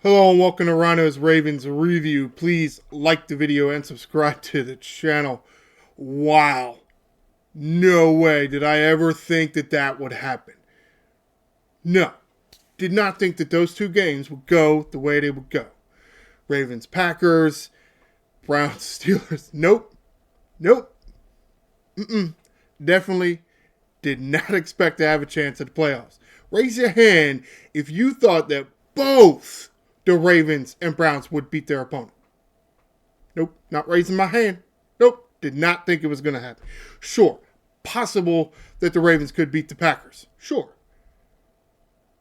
Hello and welcome to Ryno's Ravens review. Please like the video and subscribe to the channel. Wow. No way did I ever think that that would happen. No. Did not think that those two games would go the way they would go. Ravens, Packers, Browns, Steelers. Nope. Definitely did not expect to have a chance at the playoffs. Raise your hand if you thought that both the Ravens and Browns would beat their opponent. Nope, not raising my hand. Nope, did not think it was going to happen. Sure, possible that the Ravens could beat the Packers. Sure.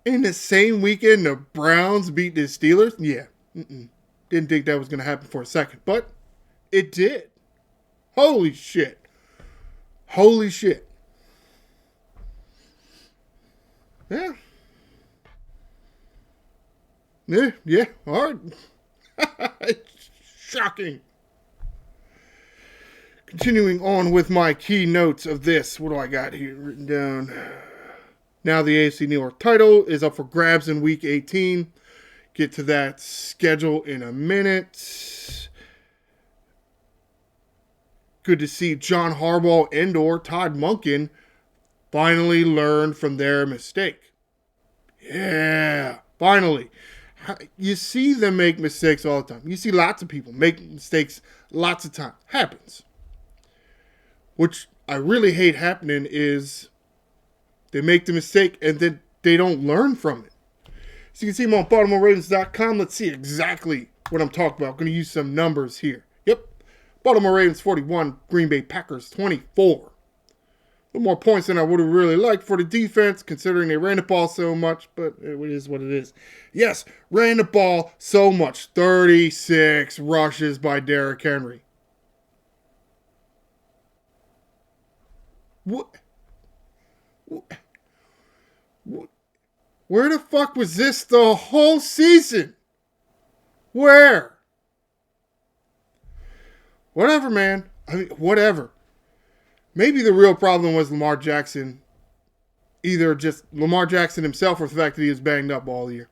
In the same weekend, the Browns beat the Steelers? Yeah, didn't think that was going to happen for a second, but it did. Holy shit. Holy shit. Yeah. Yeah, all right. Shocking. Continuing on with my key notes of this. What do I got here written down? Now the AFC North title is up for grabs in Week 18. Get to that schedule in a minute. Good to see John Harbaugh and or Todd Monken finally learn from their mistake. Yeah, finally. You see them make mistakes all the time. You see lots of people make mistakes lots of times. Happens. Which I really hate happening is they make the mistake and then they don't learn from it. So you can see them on BaltimoreRavens.com. Let's see exactly what I'm talking about. I'm going to use some numbers here. Yep. Baltimore Ravens 41, Green Bay Packers 24. A little more points than I would have really liked for the defense, considering they ran the ball so much, but it is what it is. Yes, ran the ball so much. 36 rushes by Derrick Henry. What? Where the fuck was this the whole season? Where? Whatever, man. I mean, whatever. Maybe the real problem was Lamar Jackson. Either just Lamar Jackson himself or the fact that he was banged up all year.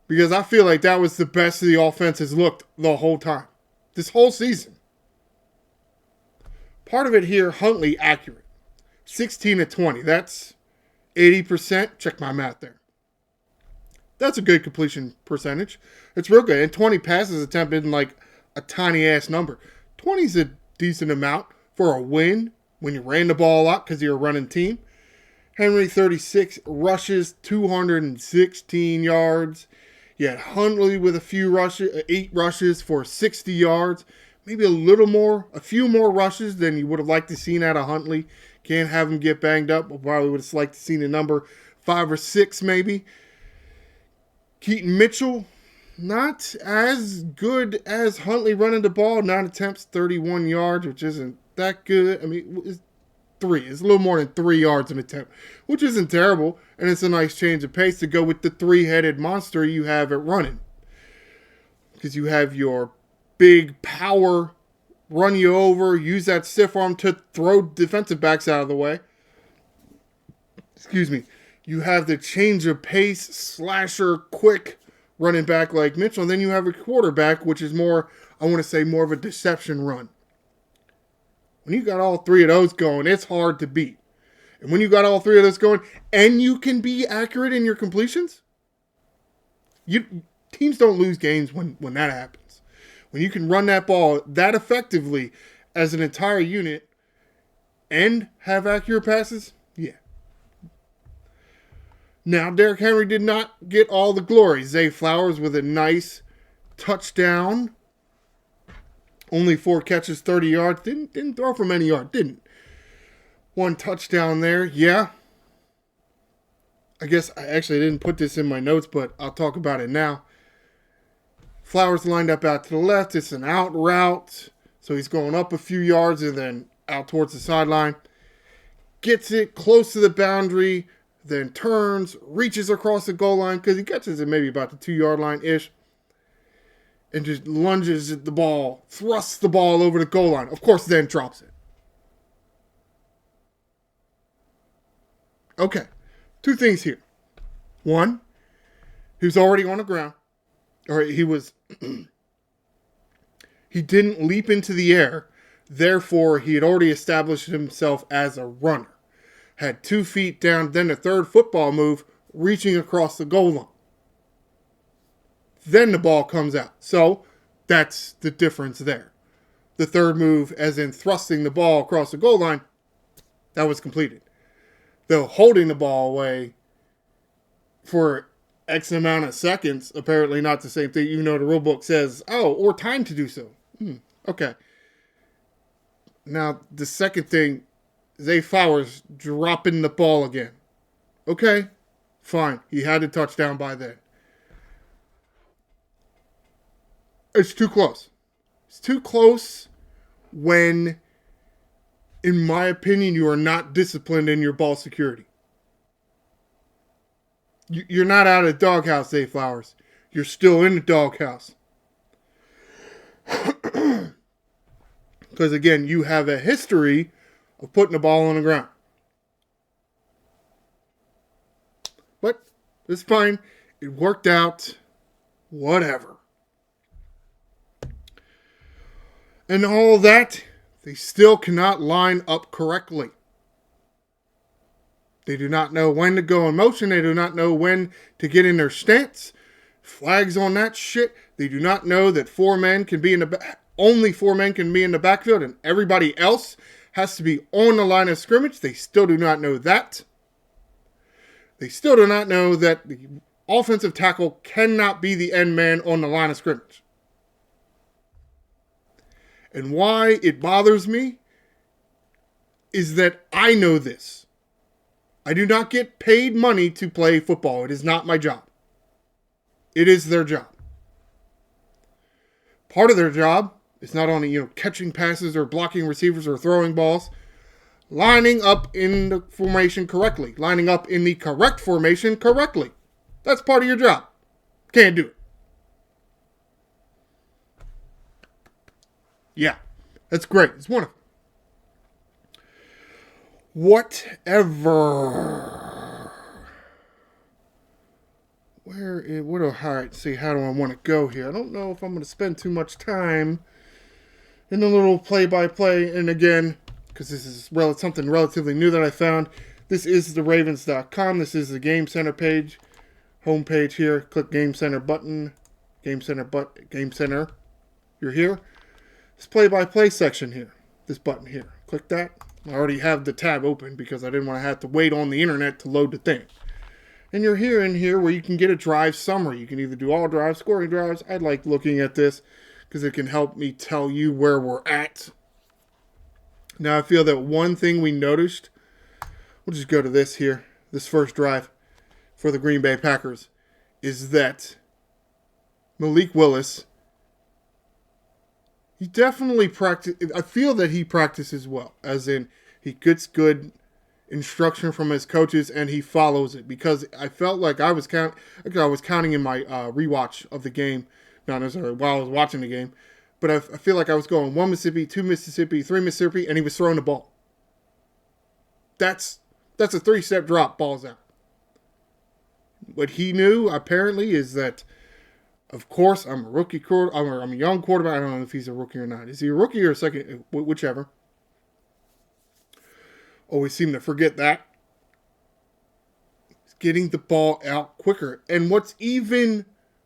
Because I feel like that was the best the offense has looked the whole time. This whole season. Part of it here, Huntley accurate. 16 to 20. That's 80%. Check my math there. That's a good completion percentage. It's real good. And 20 passes attempted isn't like a tiny ass number. 20 is a decent amount for a win when you ran the ball a lot because you're a running team. Henry, 36 rushes, 216 yards. You had Huntley with a 8 rushes for 60 yards. Maybe a few more rushes than you would have liked to seen out of Huntley. Can't have him get banged up. We probably would have liked to seen a number 5 or 6 maybe. Keaton Mitchell, not as good as Huntley running the ball. 9 attempts, 31 yards, which isn't that good. I mean, it's a little more than 3 yards an attempt, which isn't terrible. And it's a nice change of pace to go with the 3-headed monster you have at running. Because you have your big power run you over, use that stiff arm to throw defensive backs out of the way. Excuse me. You have the change of pace, slasher, quick running back like Mitchell. And then you have a quarterback, which is more of a deception run. When you got all 3 of those going, it's hard to beat. And when you got all 3 of those going, and you can be accurate in your completions, teams don't lose games when that happens. When you can run that ball that effectively as an entire unit and have accurate passes, yeah. Now, Derrick Henry did not get all the glory. Zay Flowers with a nice touchdown. Only 4 catches, 30 yards. Didn't throw for many yards. Didn't. 1 touchdown there. Yeah. I guess I actually didn't put this in my notes, but I'll talk about it now. Flowers lined up out to the left. It's an out route. So he's going up a few yards and then out towards the sideline. Gets it close to the boundary. Then turns, reaches across the goal line because he catches it maybe about the 2-yard line-ish. And just lunges at the ball, thrusts the ball over the goal line. Of course, then drops it. Okay, 2 things here. One, he was already on the ground. or he didn't leap into the air. Therefore, he had already established himself as a runner. Had 2 feet down, then a third football move, reaching across the goal line. Then the ball comes out. So, that's the difference there. The third move, as in thrusting the ball across the goal line, that was completed. Though holding the ball away for X amount of seconds, apparently not the same thing, even though the rule book says, or time to do so. Okay. Now, the second thing, Zay Flowers dropping the ball again. Okay, fine. He had a touchdown by then. It's too close. It's too close when, in my opinion, you are not disciplined in your ball security. You're not out of the doghouse, Zay Flowers. You're still in the doghouse. Because, again, you have a history of putting the ball on the ground. But it's fine. It worked out. Whatever. And all that, they still cannot line up correctly. They do not know when to go in motion. They do not know when to get in their stance. Flags on that shit. They do not know that only 4 men can be in the backfield and everybody else has to be on the line of scrimmage. They still do not know that. They still do not know that the offensive tackle cannot be the end man on the line of scrimmage. And why it bothers me is that I know this. I do not get paid money to play football. It is not my job. It is their job. Part of their job is not only, catching passes or blocking receivers or throwing balls, lining up in the formation correctly, lining up in the correct formation correctly. That's part of your job. Can't do it. Yeah, that's great. It's wonderful. Whatever. How do I want to go here? I don't know if I'm going to spend too much time in the little play-by-play. And again, because this is something relatively new that I found, this is the Ravens.com. This is the Game Center page, home page here. Click Game Center button. Game Center. You're here. This play-by-play section here. This button here. Click that. I already have the tab open because I didn't want to have to wait on the internet to load the thing. And you're here where you can get a drive summary. You can either do all drives, scoring drives. I like looking at this because it can help me tell you where we're at. Now I feel that one thing we noticed, we'll just go to this here, this first drive for the Green Bay Packers, is that Malik Willis, he definitely I feel that he practices well, as in he gets good instruction from his coaches and he follows it, because I felt like I was counting in my rewatch of the game, not necessarily while I was watching the game, but I feel like I was going 1 Mississippi, 2 Mississippi, 3 Mississippi, and he was throwing the ball. That's a 3-step drop, balls out. What he knew apparently is that, of course, I'm a young quarterback. I don't know if he's a rookie or not. Is he a rookie or a second? Whichever. Always seem to forget that. He's getting the ball out quicker. And what's even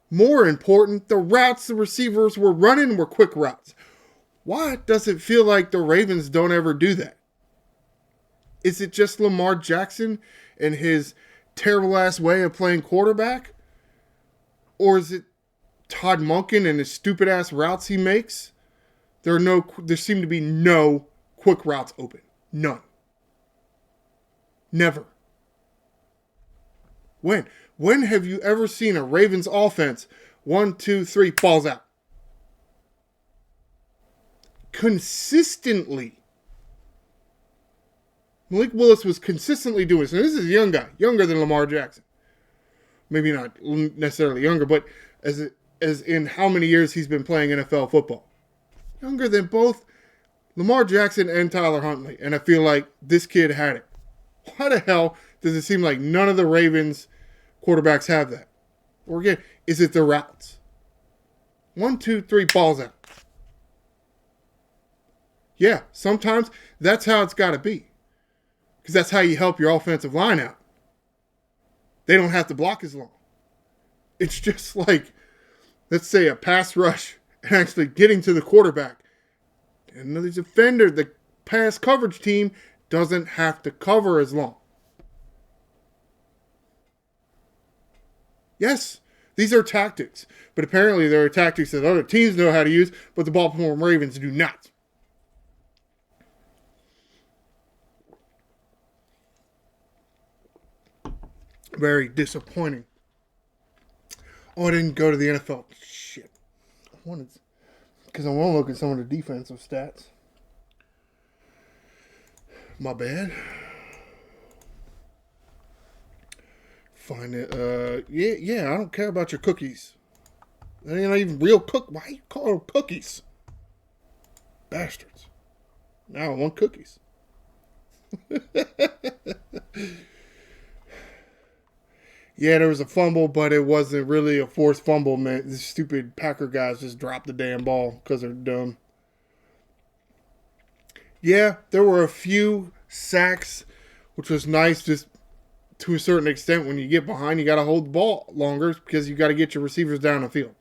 more important, the routes the receivers were running were quick routes. Why does it feel like the Ravens don't ever do that? Is it just Lamar Jackson and his terrible-ass way of playing quarterback? Or is it Todd Monken and his stupid-ass routes he makes? There seem to be no quick routes open. None. Never. When have you ever seen a Ravens offense 1, 2, 3 balls out? Consistently. Malik Willis was consistently doing this. And this is a young guy, younger than Lamar Jackson. Maybe not necessarily younger, but as in how many years he's been playing NFL football. Younger than both Lamar Jackson and Tyler Huntley. And I feel like this kid had it. Why the hell does it seem like none of the Ravens quarterbacks have that? Or again, is it the routes? 1, 2, 3, balls out. Yeah, sometimes that's how it's got to be. Because that's how you help your offensive line out. They don't have to block as long. It's just like, let's say, a pass rush and actually getting to the quarterback. And the defender, the pass coverage team, doesn't have to cover as long. Yes, these are tactics. But apparently there are tactics that other teams know how to use, but the Baltimore Ravens do not. Very disappointing. Oh, I didn't go to the NFL. Shit. Because I want to look at some of the defensive stats. My bad. Find it. Yeah, I don't care about your cookies. They ain't even real Why you call them cookies? Bastards. Now I want cookies. Yeah, there was a fumble, but it wasn't really a forced fumble, man. These stupid Packer guys just dropped the damn ball because they're dumb. Yeah, there were a few sacks, which was nice just to a certain extent. When you get behind, you got to hold the ball longer because you got to get your receivers down the field.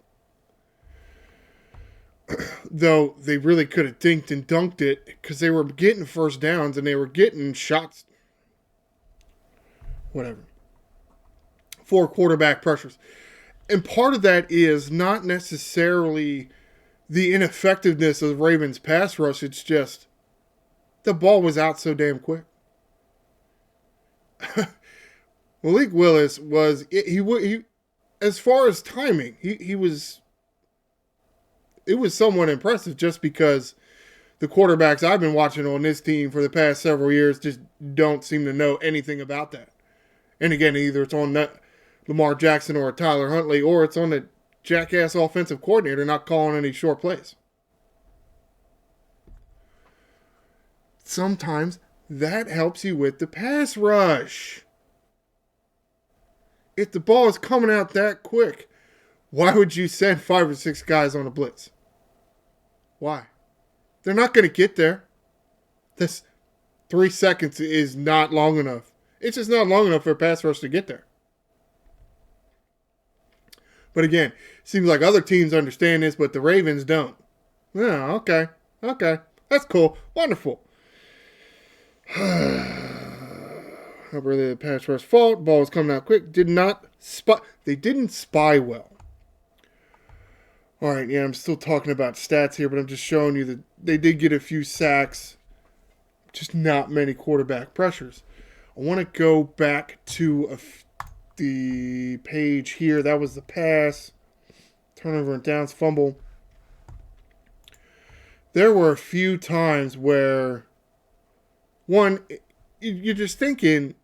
Though they really could have dinked and dunked it because they were getting first downs and they were getting shots. Whatever. 4 quarterback pressures. And part of that is not necessarily the ineffectiveness of the Ravens pass rush. It's just the ball was out so damn quick. Malik Willis was, he as far as timing, he was, it was somewhat impressive just because the quarterbacks I've been watching on this team for the past several years just don't seem to know anything about that. And again, either it's on Lamar Jackson or Tyler Huntley, or it's on the jackass offensive coordinator not calling any short plays. Sometimes that helps you with the pass rush. If the ball is coming out that quick, why would you send 5 or 6 guys on a blitz? Why? They're not going to get there. This 3 seconds is not long enough. It's just not long enough for a pass rush to get there. But again, it seems like other teams understand this, but the Ravens don't. Oh, okay. That's cool. Wonderful. Not really the pass rush fault. Ball was coming out quick. They didn't spy well. All right, yeah, I'm still talking about stats here, but I'm just showing you that they did get a few sacks. Just not many quarterback pressures. I want to go back to the page here. That was the pass. Turnover and downs, fumble. There were a few times where, one, you're just thinking,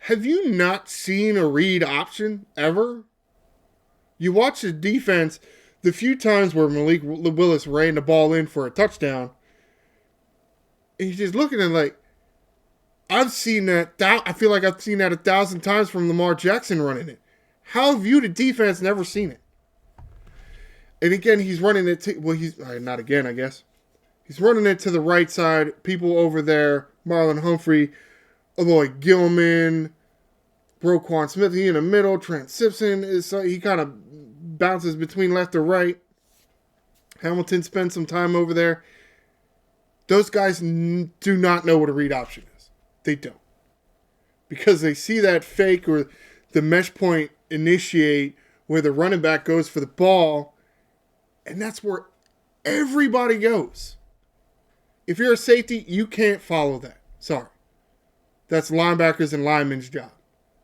have you not seen a read option ever? You watch the defense, the few times where Malik Willis ran the ball in for a touchdown, and you're just looking at like, I've seen that. I feel like I've seen that 1,000 times from Lamar Jackson running it. How have you, the defense, never seen it? And again, he's running it. He's not again, I guess. He's running it to the right side. People over there, Marlon Humphrey, Aloy Gilman, Roquan Smith. He in the middle. Trent Simpson he kind of bounces between left or right. Hamilton spends some time over there. Those guys do not know what a read option is. They don't. Because they see that fake or the mesh point initiate where the running back goes for the ball, and that's where everybody goes. If you're a safety, you can't follow that. Sorry. That's linebackers and linemen's job.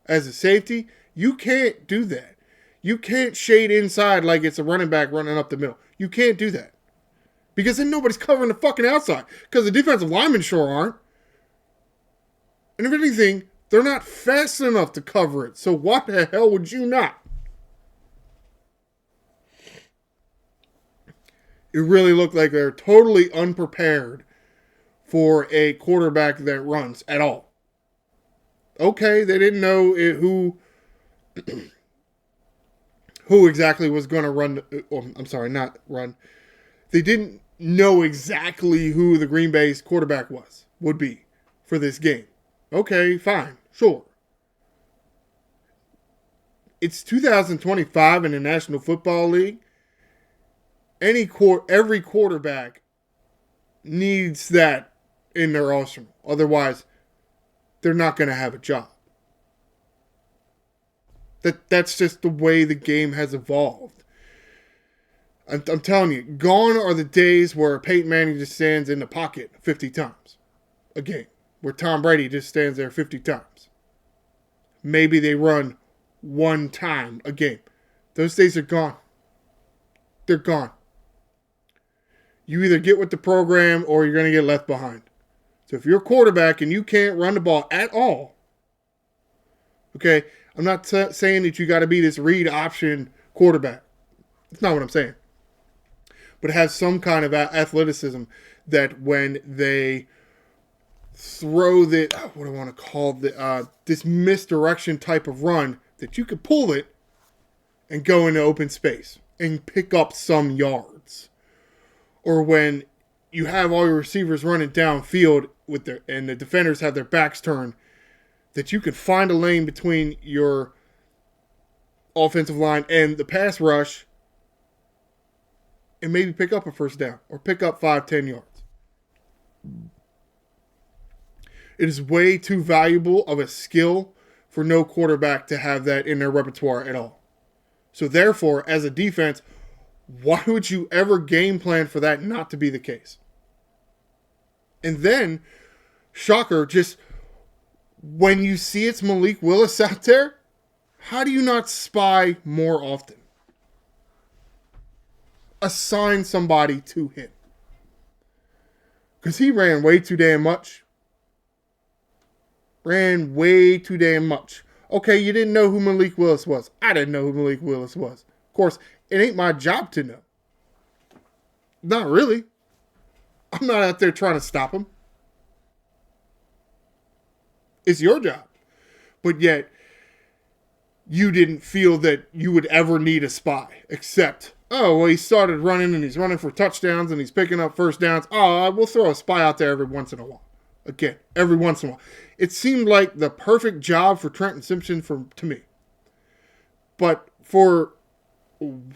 As a safety, you can't do that. You can't shade inside like it's a running back running up the middle. You can't do that. Because then nobody's covering the fucking outside. Because the defensive linemen sure aren't. And if anything, they're not fast enough to cover it. So why the hell would you not? It really looked like they're totally unprepared for a quarterback that runs at all. Okay, they didn't know who who exactly was going to run. Oh, I'm sorry, not run. They didn't know exactly who the Green Bay's quarterback would be for this game. Okay, fine, sure. It's 2025 in the National Football League. Every quarterback needs that in their arsenal. Otherwise, they're not going to have a job. That's just the way the game has evolved. I'm telling you, gone are the days where Peyton Manning just stands in the pocket 50 times a game, where Tom Brady just stands there 50 times. Maybe they run one time a game. Those days are gone. They're gone. You either get with the program or you're going to get left behind. So if you're a quarterback and you can't run the ball at all, okay, I'm not saying that you got to be this read option quarterback. That's not what I'm saying. But have some kind of athleticism that when they throw what do I want to call this misdirection type of run, that you could pull it and go into open space and pick up some yards. Or when you have all your receivers running downfield and the defenders have their backs turned, that you can find a lane between your offensive line and the pass rush and maybe pick up a first down or pick up 5-10 yards. It is way too valuable of a skill for no quarterback to have that in their repertoire at all. So therefore, as a defense, why would you ever game plan for that not to be the case? And then, shocker, just when you see it's Malik Willis out there, how do you not spy more often? Assign somebody to him. Because he ran way too damn much. Ran way too damn much. Okay, you didn't know who Malik Willis was. I didn't know who Malik Willis was. Of course, it ain't my job to know. Not really. I'm not out there trying to stop him. It's your job. But yet, you didn't feel that you would ever need a spy. Except, oh, well, he started running and he's running for touchdowns and he's picking up first downs. Oh, we'll throw a spy out there every once in a while. Again, every once in a while. It seemed like the perfect job for Trenton Simpson to me. But for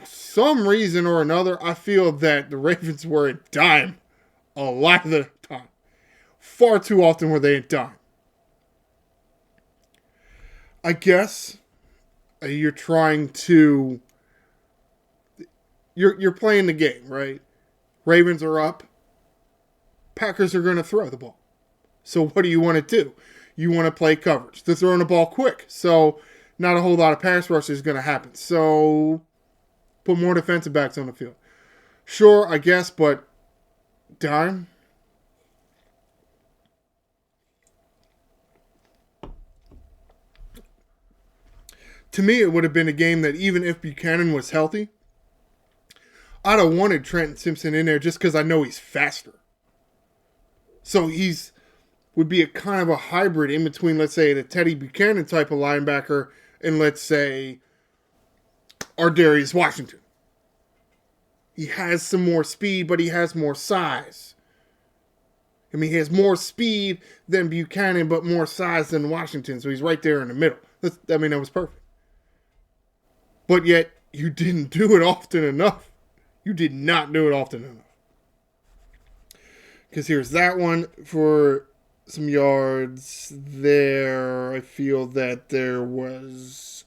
some reason or another, I feel that the Ravens were in dime a lot of the time. Far too often were they in dime. I guess you're trying to... You're playing the game, right? Ravens are up. Packers are going to throw the ball. So what do you want to do? You want to play coverage. They're throwing the ball quick. So not a whole lot of pass rush is going to happen. So put more defensive backs on the field. Sure, I guess, but dime? To me, it would have been a game that even if Buchanan was healthy, I'd have wanted Trenton Simpson in there just because I know he's faster. So would be a kind of a hybrid in between, let's say, the Teddy Buchanan type of linebacker and, let's say, our Darius Washington. He has some more speed, but he has more size. I mean, he has more speed than Buchanan, but more size than Washington. So he's right there in the middle. That was perfect. But yet, you didn't do it often enough. You did not do it often enough. Because here's that one for some yards there. I feel that there was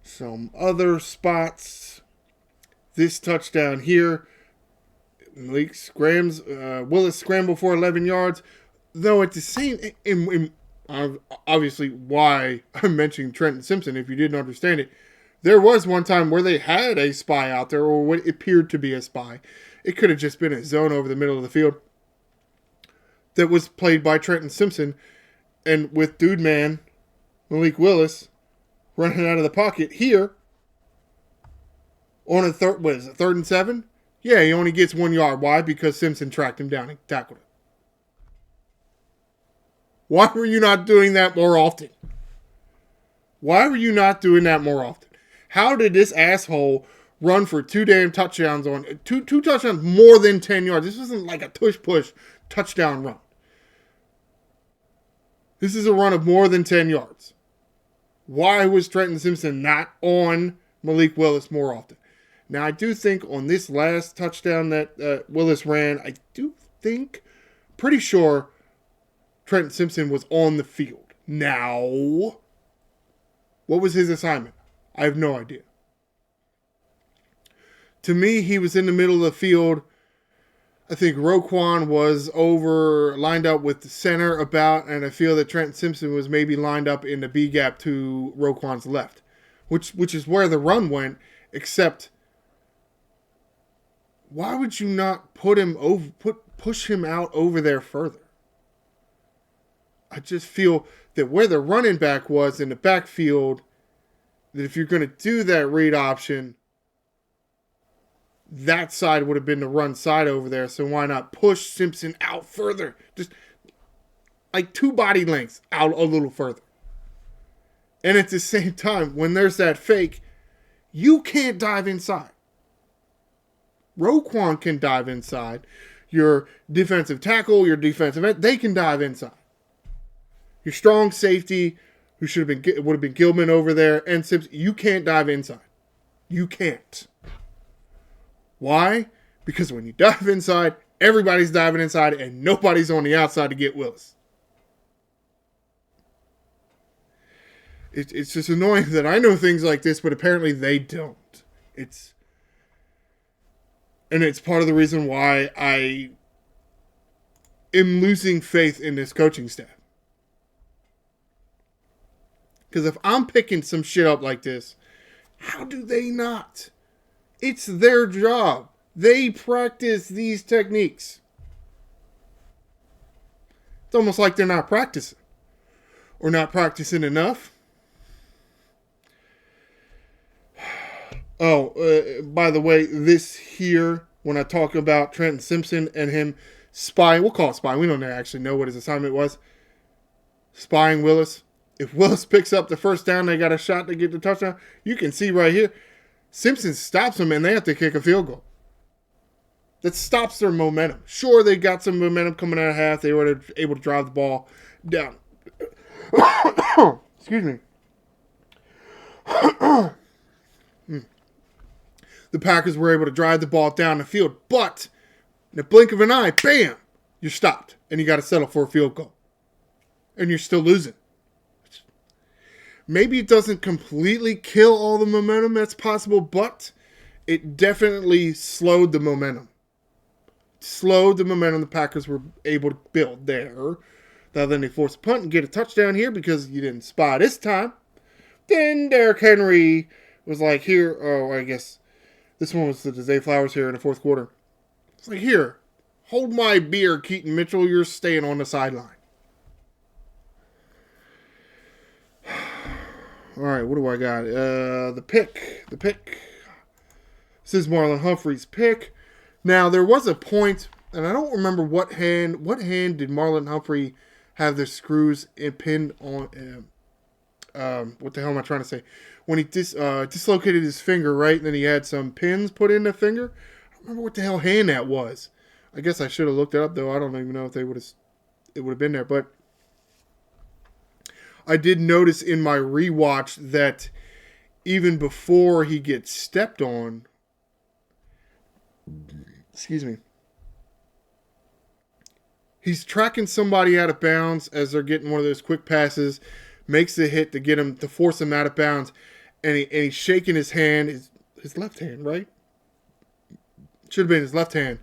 some other spots. This touchdown here, Willis scrambled for 11 yards. Though at the same, obviously why I'm mentioning Trenton Simpson, if you didn't understand it, there was one time where they had a spy out there, or what appeared to be a spy. It could have just been a zone over the middle of the field that was played by Trenton Simpson, and with dude man Malik Willis running out of the pocket here on third and 7? Yeah, he only gets 1 yard. Why? Because Simpson tracked him down and tackled him. Why were you not doing that more often? Why were you not doing that more often? How did this asshole run for 2 damn touchdowns on two touchdowns more than 10 yards? This isn't like a tush-push touchdown run. This is a run of more than 10 yards. Why was Trenton Simpson not on Malik Willis more often? Now, I do think on this last touchdown that Willis ran, I do think, pretty sure Trenton Simpson was on the field. Now, what was his assignment? I have no idea. To me, he was in the middle of the field. I think Roquan was lined up with the center about, and I feel that Trenton Simpson was maybe lined up in the B gap to Roquan's left, which is where the run went, except why would you not push him out over there further? I just feel that where the running back was in the backfield, that if you're going to do that read option, that side would have been the run side over there. So why not push Simpson out further? Just like 2 body lengths out a little further. And at the same time, when there's that fake, you can't dive inside. Roquan can dive inside. Your defensive tackle, your defensive end, they can dive inside. Your strong safety, who would have been Gilman over there, and Simpson, you can't dive inside. You can't. Why? Because when you dive inside, everybody's diving inside, and nobody's on the outside to get Willis. It's just annoying that I know things like this, but apparently they don't. It's part of the reason why I am losing faith in this coaching staff. Because if I'm picking some shit up like this, how do they not? It's their job. They practice these techniques. It's almost like they're not practicing. Or not practicing enough. Oh, by the way, this here, when I talk about Trenton Simpson and him spying, we'll call it spying. We don't actually know what his assignment was. Spying Willis. If Willis picks up the first down, they got a shot to get the touchdown. You can see right here, Simpson stops them and they have to kick a field goal. That stops their momentum. Sure, they got some momentum coming out of half. They were able to drive the ball down. Excuse me. The Packers were able to drive the ball down the field, but in the blink of an eye, bam, you're stopped, and you got to settle for a field goal. And you're still losing. Maybe it doesn't completely kill all the momentum that's possible, but it definitely slowed the momentum. The Packers were able to build there. Then they forced a punt and get a touchdown here because you didn't spy this time. Then Derrick Henry was like, here, I guess this one was the Zay Flowers here in the fourth quarter. It's like, here, hold my beer, Keaton Mitchell, you're staying on the sideline. All right, what do I got? The pick. This is Marlon Humphrey's pick. Now, there was a point, and I don't remember what hand did Marlon Humphrey have the screws pinned on. What the hell am I trying to say? When he dislocated his finger, right? And then he had some pins put in the finger. I don't remember what the hell hand that was. I guess I should have looked it up, though. I don't even know if it would have been there, but I did notice in my rewatch that even before he gets stepped on, he's tracking somebody out of bounds as they're getting one of those quick passes, makes the hit to force him out of bounds, and he's shaking his hand, his left hand, right? Should have been his left hand.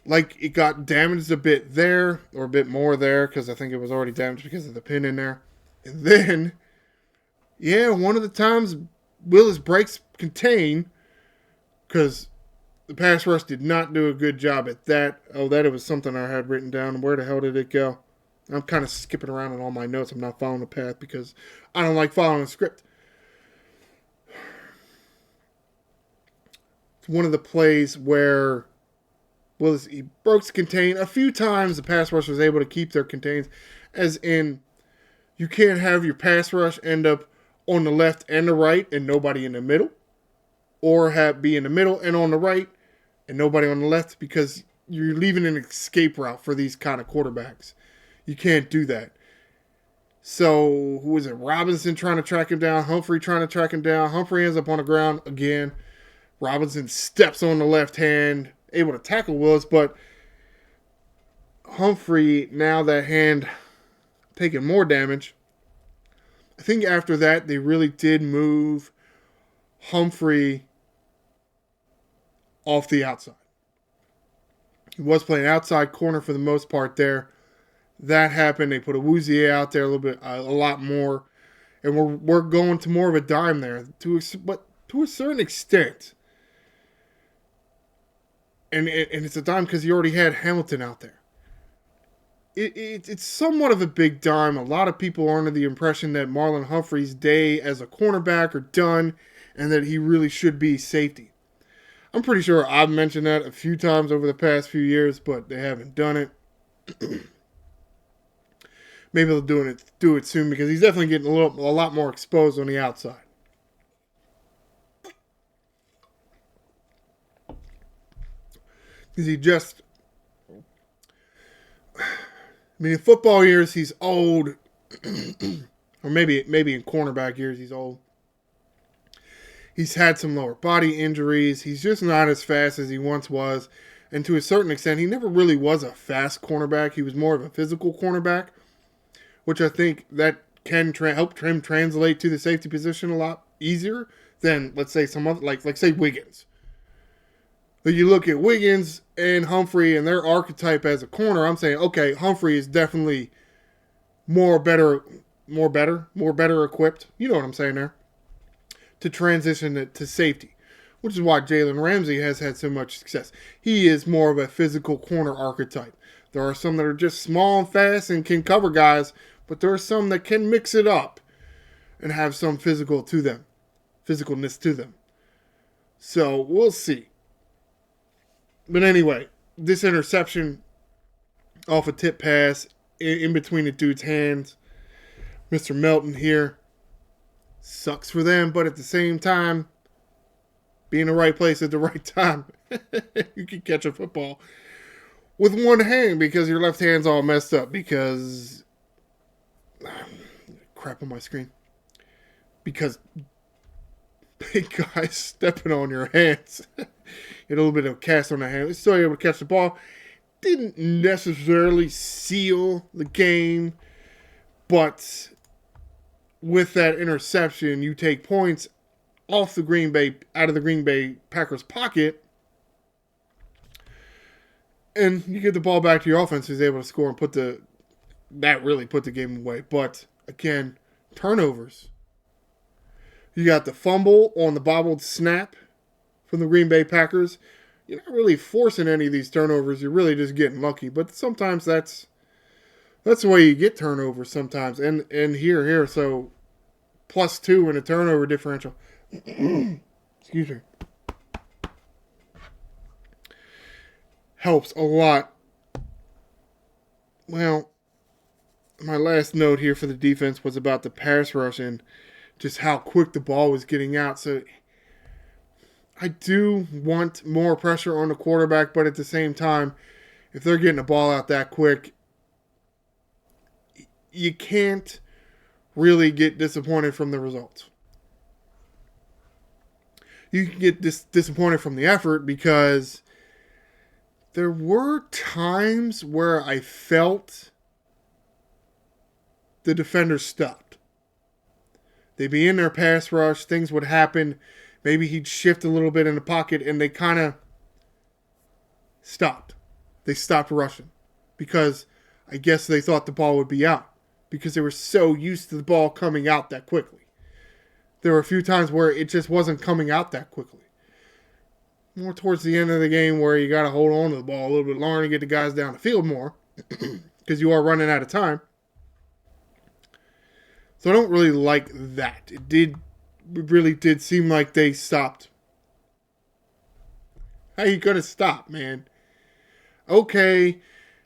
Like it got damaged a bit there, or a bit more there, because I think it was already damaged because of the pin in there. And then, one of the times Willis breaks contain, because the pass rush did not do a good job at that. Oh, that it was something I had written down. Where the hell did it go? I'm kind of skipping around on all my notes. I'm not following the path because I don't like following the script. It's one of the plays where he broke the contain. A few times the pass rush was able to keep their contains, as in you can't have your pass rush end up on the left and the right and nobody in the middle, or be in the middle and on the right and nobody on the left, because you're leaving an escape route for these kind of quarterbacks. You can't do that. So, who is it? Robinson trying to track him down. Humphrey trying to track him down. Humphrey ends up on the ground again. Robinson steps on the left hand, able to tackle Willis, but Humphrey, now that hand taking more damage. I think after that, they really did move Humphrey off the outside. He was playing outside corner for the most part there. That happened. They put a Woozier out there a lot more, and we're going to more of a dime there but to a certain extent. And it's a dime because you already had Hamilton out there. It's somewhat of a big dime. A lot of people are under the impression that Marlon Humphrey's day as a cornerback are done, and that he really should be safety. I'm pretty sure I've mentioned that a few times over the past few years, but they haven't done it. Maybe they'll do it soon, because he's definitely getting a lot more exposed on the outside. Because in football years he's old, or maybe in cornerback years he's old. He's had some lower body injuries. He's just not as fast as he once was, and to a certain extent, he never really was a fast cornerback. He was more of a physical cornerback, which I think that can help him translate to the safety position a lot easier than, let's say, some other, like say Wiggins. But you look at Wiggins and Humphrey and their archetype as a corner, I'm saying, okay, Humphrey is definitely more better equipped. You know what I'm saying there? To transition it to safety, which is why Jalen Ramsey has had so much success. He is more of a physical corner archetype. There are some that are just small and fast and can cover guys, but there are some that can mix it up and have some physicalness to them. So we'll see. But anyway, this interception off a tip pass in between the dude's hands. Mr. Melton here. Sucks for them, but at the same time, be in the right place at the right time. You can catch a football with one hand because your left hand's all messed up because crap on my screen. Because big guys stepping on your hands. Get a little bit of cast on the hand. Still able to catch the ball. Didn't necessarily seal the game, but with that interception, you take points out of the Green Bay Packers pocket, and you get the ball back to your offense, who's able to score and really put the game away. But again, turnovers. You got the fumble on the bobbled snap from the Green Bay Packers. You're not really forcing any of these turnovers. You're really just getting lucky. But sometimes that's the way you get turnovers sometimes. And here, so +2 in a turnover differential. Excuse me. Helps a lot. Well, my last note here for the defense was about the pass rush and just how quick the ball was getting out. So I do want more pressure on the quarterback, but at the same time, if they're getting the ball out that quick, you can't really get disappointed from the results. You can get disappointed from the effort because there were times where I felt the defenders stopped. They'd be in their pass rush, things would happen, maybe he'd shift a little bit in the pocket, and they kind of stopped. They stopped rushing because I guess they thought the ball would be out because they were so used to the ball coming out that quickly. There were a few times where it just wasn't coming out that quickly. More towards the end of the game where you got to hold on to the ball a little bit longer and get the guys down the field more because you are running out of time. So I don't really like that. It really did seem like they stopped. How you going to stop, man? Okay,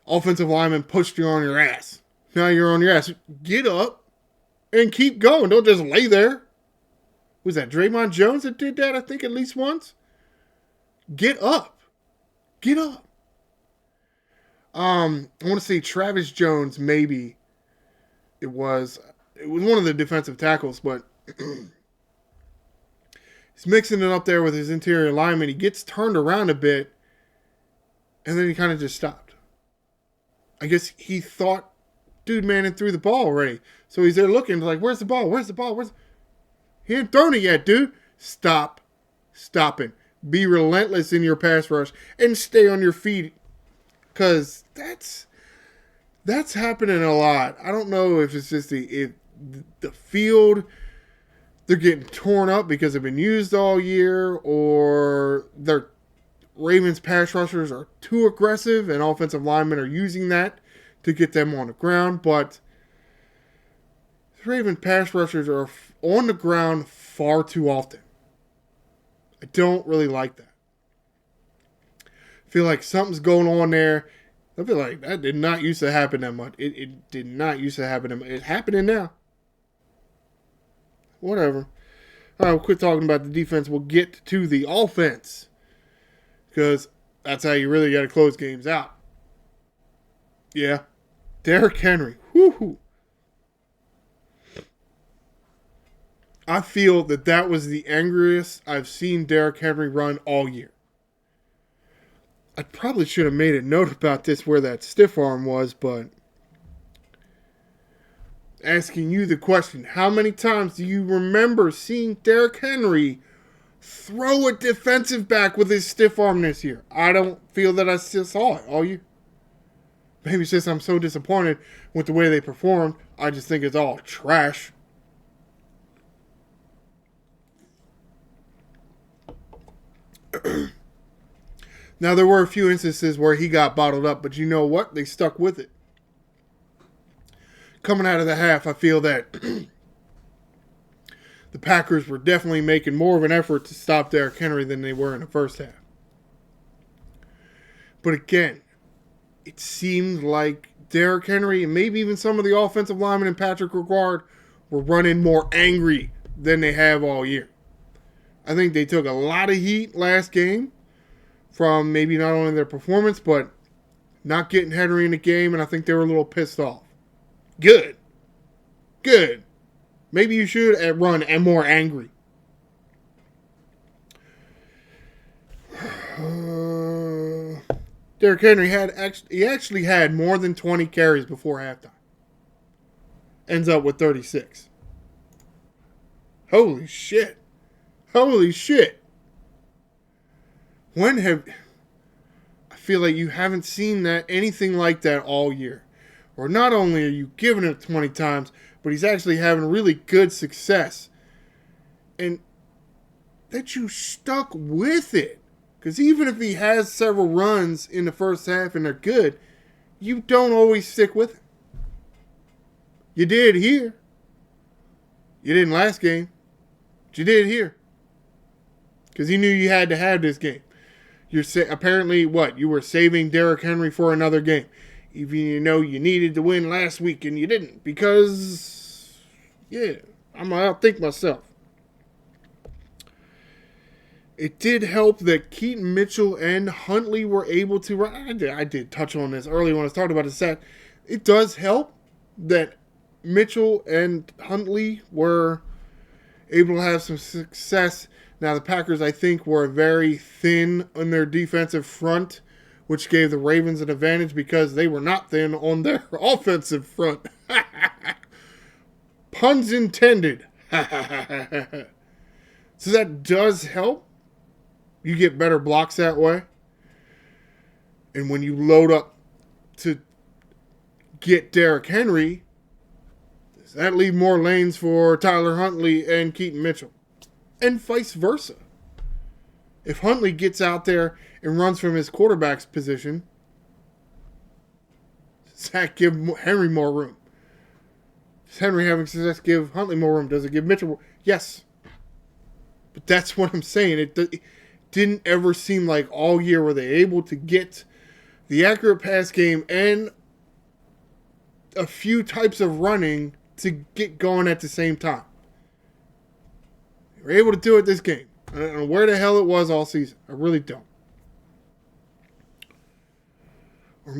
offensive lineman pushed you on your ass. Now you're on your ass. Get up and keep going. Don't just lay there. Was that Draymond Jones that did that? I think at least once. Get up. Get up. I want to say Travis Jones, maybe. It was one of the defensive tackles, but he's mixing it up there with his interior lineman. He gets turned around a bit, and then he kind of just stopped. I guess he thought dude Manning threw the ball already. So he's there looking like, where's the ball? Where's the ball? He ain't thrown it yet, dude. Stop. Stop it. Be relentless in your pass rush and stay on your feet. Because that's happening a lot. I don't know if it's just the field, they're getting torn up because they've been used all year, or their Ravens pass rushers are too aggressive and offensive linemen are using that to get them on the ground. But the Ravens pass rushers are on the ground far too often. I don't really like that. I feel like something's going on there. I feel like that did not used to happen that much. It did not used to happen that much. It's happening now. Whatever. All right, we'll quit talking about the defense. We'll get to the offense. Because that's how you really got to close games out. Yeah. Derrick Henry. Woo-hoo. I feel that was the angriest I've seen Derrick Henry run all year. I probably should have made a note about this where that stiff arm was, but asking you the question, how many times do you remember seeing Derrick Henry throw a defensive back with his stiff arm this year? I don't feel that I still saw it all year. Maybe it's just I'm so disappointed with the way they performed. I just think it's all trash. Now, there were a few instances where he got bottled up, but you know what? They stuck with it. Coming out of the half, I feel that the Packers were definitely making more of an effort to stop Derrick Henry than they were in the first half. But again, it seemed like Derrick Henry and maybe even some of the offensive linemen and Patrick Ricard were running more angry than they have all year. I think they took a lot of heat last game from maybe not only their performance, but not getting Henry in the game, and I think they were a little pissed off. Good. Maybe you should run and more angry. Derrick Henry actually had more than 20 carries before halftime. Ends up with 36. Holy shit. I feel like you haven't seen anything like that all year. Or not only are you giving it 20 times, but he's actually having really good success. And that you stuck with it. Because even if he has several runs in the first half and they're good, you don't always stick with it. You did here. You didn't last game. But you did here. Because he knew you had to have this game. Apparently, you were saving Derrick Henry for another game. Even though you needed to win last week and you didn't. Because, I'm going to outthink myself. It did help that Keaton Mitchell and Huntley were able to run. I did touch on this earlier when I was talking about the set. It does help that Mitchell and Huntley were able to have some success. Now, the Packers, I think, were very thin on their defensive front, which gave the Ravens an advantage because they were not thin on their offensive front. Puns intended. So that does help. You get better blocks that way. And when you load up to get Derrick Henry, does that leave more lanes for Tyler Huntley and Keaton Mitchell? And vice versa. If Huntley gets out there and runs from his quarterback's position, does that give Henry more room? Does Henry having success give Huntley more room? Does it give Mitchell more? Yes. But that's what I'm saying. It didn't ever seem like all year were they able to get the accurate pass game and a few types of running to get going at the same time. were able to do it this game. I don't know where the hell it was all season. I really don't.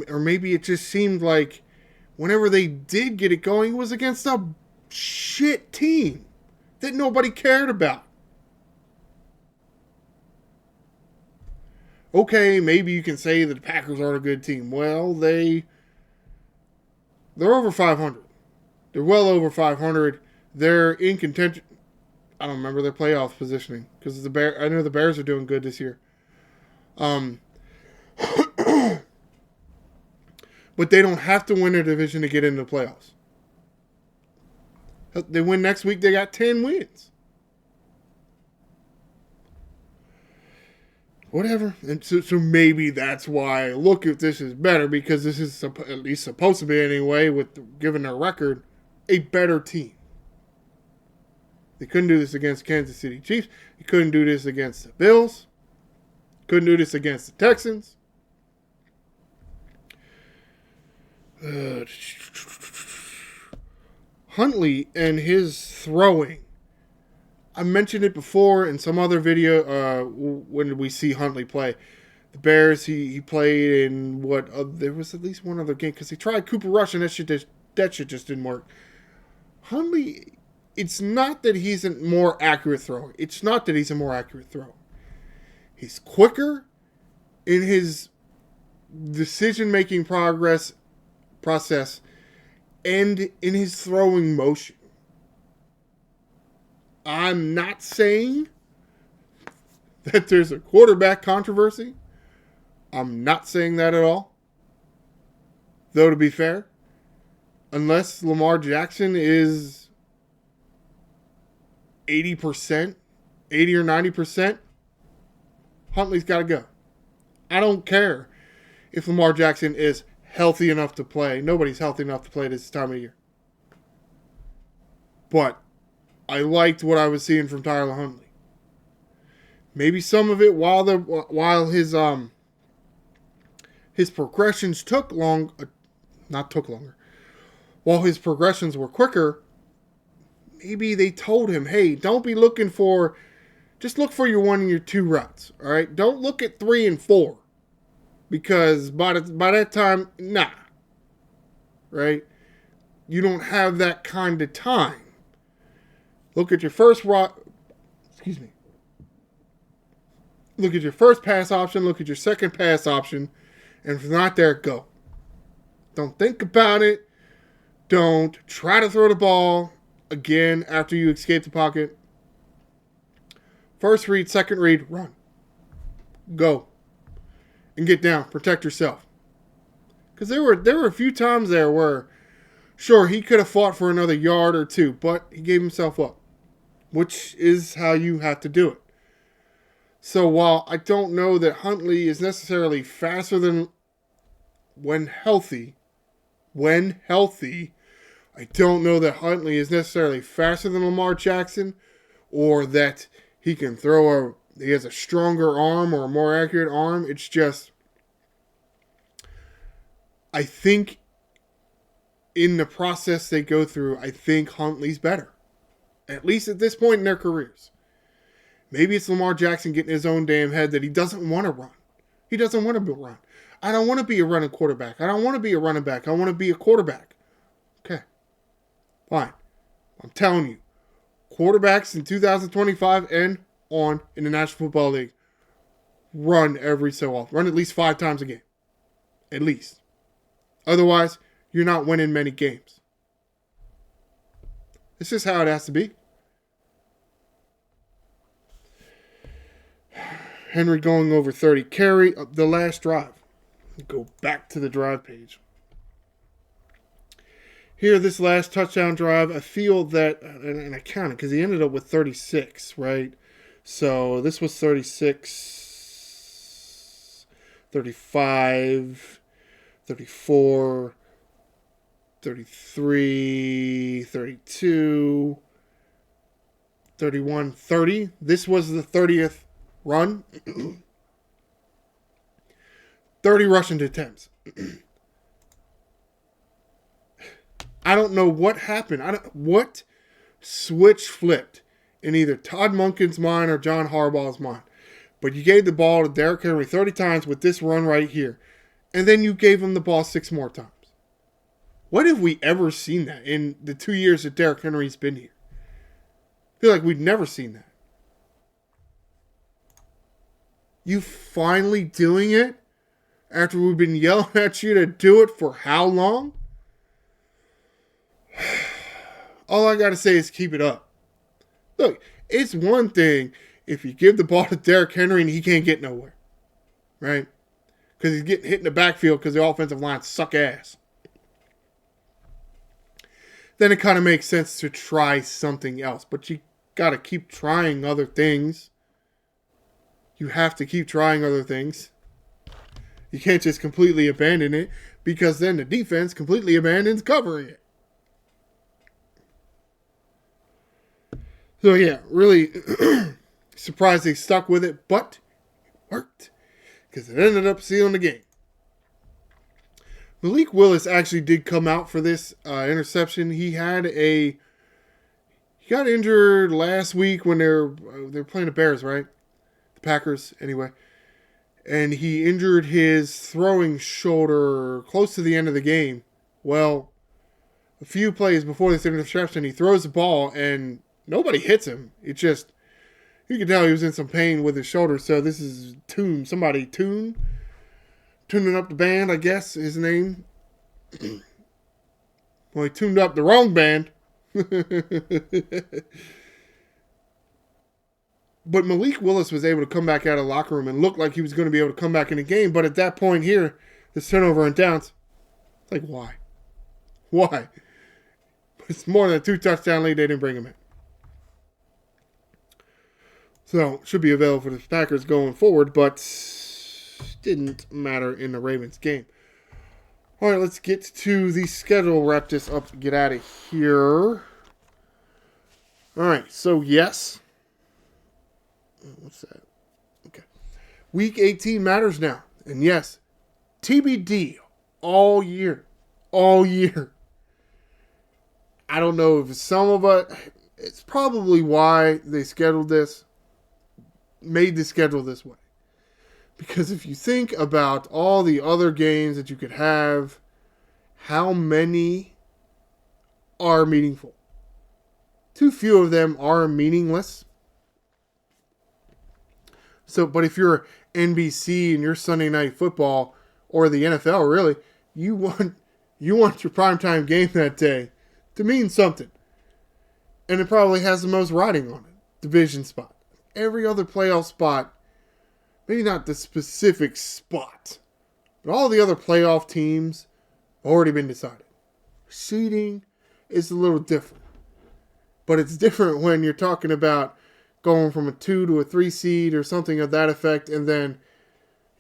Or maybe it just seemed like whenever they did get it going, it was against a shit team that nobody cared about. Okay, maybe you can say that the Packers aren't a good team. Well, they're over 500. They're well over 500. They're in contention. I don't remember their playoff positioning because I know the Bears are doing good this year. But they don't have to win their division to get into the playoffs. They win next week, they got 10 wins. Whatever. And so maybe that's why I look at this as better, because this is at least supposed to be anyway, given their record, a better team. They couldn't do this against Kansas City Chiefs. They couldn't do this against the Bills. Couldn't do this against the Texans. Huntley and his throwing. I mentioned it before in some other video. When did we see Huntley play? The Bears, he played in there was at least one other game because he tried Cooper Rush and that shit just didn't work. Huntley, it's not that he's a more accurate thrower. He's quicker in his decision-making process and in his throwing motion. I'm not saying that there's a quarterback controversy. I'm not saying that at all. Though, to be fair, unless Lamar Jackson is 80%, 80 or 90%, Huntley's got to go. I don't care if Lamar Jackson is healthy enough to play. Nobody's healthy enough to play this time of year. But I liked what I was seeing from Tyler Huntley. Maybe some of it while his progressions while his progressions were quicker, maybe they told him, hey, don't be looking just look for your 1 and your 2 routes. All right? Don't look at 3 and 4. Because by that time, nah. Right? You don't have that kind of time. Look at your first Look at your first pass option. Look at your second pass option. And from not there, go. Don't think about it. Don't try to throw the ball again after you escape the pocket. First read, second read, run. Go. And get down. Protect yourself. Because there were a few times there where, sure, he could have fought for another yard or 2, but he gave himself up. Which is how you have to do it. So while I don't know that Huntley is necessarily faster than when healthy, I don't know that Huntley is necessarily faster than Lamar Jackson, or that he has a stronger arm or a more accurate arm. It's just, I think in the process they go through, I think Huntley's better. At least at this point in their careers. Maybe it's Lamar Jackson getting his own damn head that he doesn't want to run. He doesn't want to run. I don't want to be a running quarterback. I don't want to be a running back. I want to be a quarterback. Okay. Fine. I'm telling you. Quarterbacks in 2025 and on in the National Football League run every so often. Run at least 5 times a game. At least. Otherwise, you're not winning many games. It's just how it has to be. Henry going over 30 carry. The last drive. Go back to the drive page. Here, this last touchdown drive, I feel that, and I counted because he ended up with 36, right? So this was 36, 35, 34, 33, 32, 31, 30. This was the 30th run. 30 rushing attempts. I don't know what happened. What switch flipped in either Todd Monken's mind or John Harbaugh's mind. But you gave the ball to Derrick Henry 30 times with this run right here. And then you gave him the ball 6 more times. When have we ever seen that in the 2 years that Derrick Henry's been here? I feel like we've never seen that. You finally doing it after we've been yelling at you to do it for how long? All I got to say is keep it up. Look, it's one thing if you give the ball to Derrick Henry and he can't get nowhere. Right? Because he's getting hit in the backfield because the offensive line suck ass. Then it kind of makes sense to try something else. But you got to keep trying other things. You have to keep trying other things. You can't just completely abandon it because then the defense completely abandons covering it. So yeah, really surprised they stuck with it, but it worked because it ended up sealing the game. Malik Willis actually did come out for this interception. He got injured last week when they're playing the Bears, right? The Packers, anyway. And he injured his throwing shoulder close to the end of the game. Well, a few plays before this interception, he throws the ball and nobody hits him. It just, you can tell he was in some pain with his shoulder. So this is tuning up the band, I guess, his name. Well, he tuned up the wrong band. But Malik Willis was able to come back out of the locker room and look like he was going to be able to come back in the game. But at that point here, the turnover and downs, like, why? Why? It's more than a 2-touchdown lead. They didn't bring him in. So, should be available for the Packers going forward, but didn't matter in the Ravens game. All right, let's get to the schedule. Wrap this up and get out of here. All right, so yes. What's that? Okay. Week 18 matters now. And yes, TBD all year. All year. I don't know if some of it, it's probably why they scheduled this, made the schedule this way. Because if you think about all the other games that you could have, how many are meaningful? Too few of them are meaningless. So, but if you're NBC and you're Sunday Night Football or the NFL, really, you want your primetime game that day to mean something. And it probably has the most riding on it. Division spot. Every other playoff spot, maybe not the specific spot, but all the other playoff teams have already been decided. Seeding is a little different. But it's different when you're talking about going from a 2 to a 3 seed or something of that effect. And then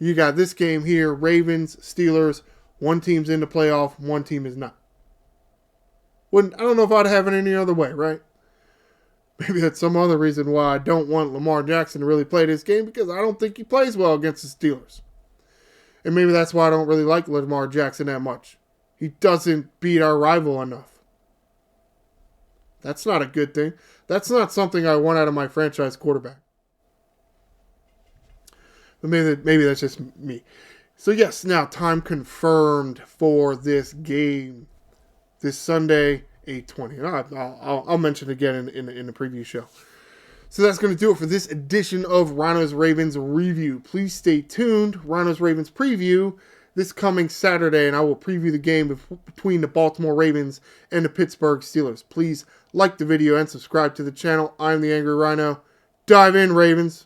you got this game here, Ravens, Steelers. One team's in the playoff, one team is not. I don't know if I'd have it any other way, right? Maybe that's some other reason why I don't want Lamar Jackson to really play this game, because I don't think he plays well against the Steelers. And maybe that's why I don't really like Lamar Jackson that much. He doesn't beat our rival enough. That's not a good thing. That's not something I want out of my franchise quarterback. But maybe that's just me. So yes, now time confirmed for this game. This Sunday, 8:20. I'll mention it again in the preview show. So that's going to do it for this edition of Ryno's Ravens Review. Please stay tuned. Ryno's Ravens Preview this coming Saturday, and I will preview the game between the Baltimore Ravens and the Pittsburgh Steelers. Please like the video and subscribe to the channel. I'm the Angry Ryno. Dive in, Ravens.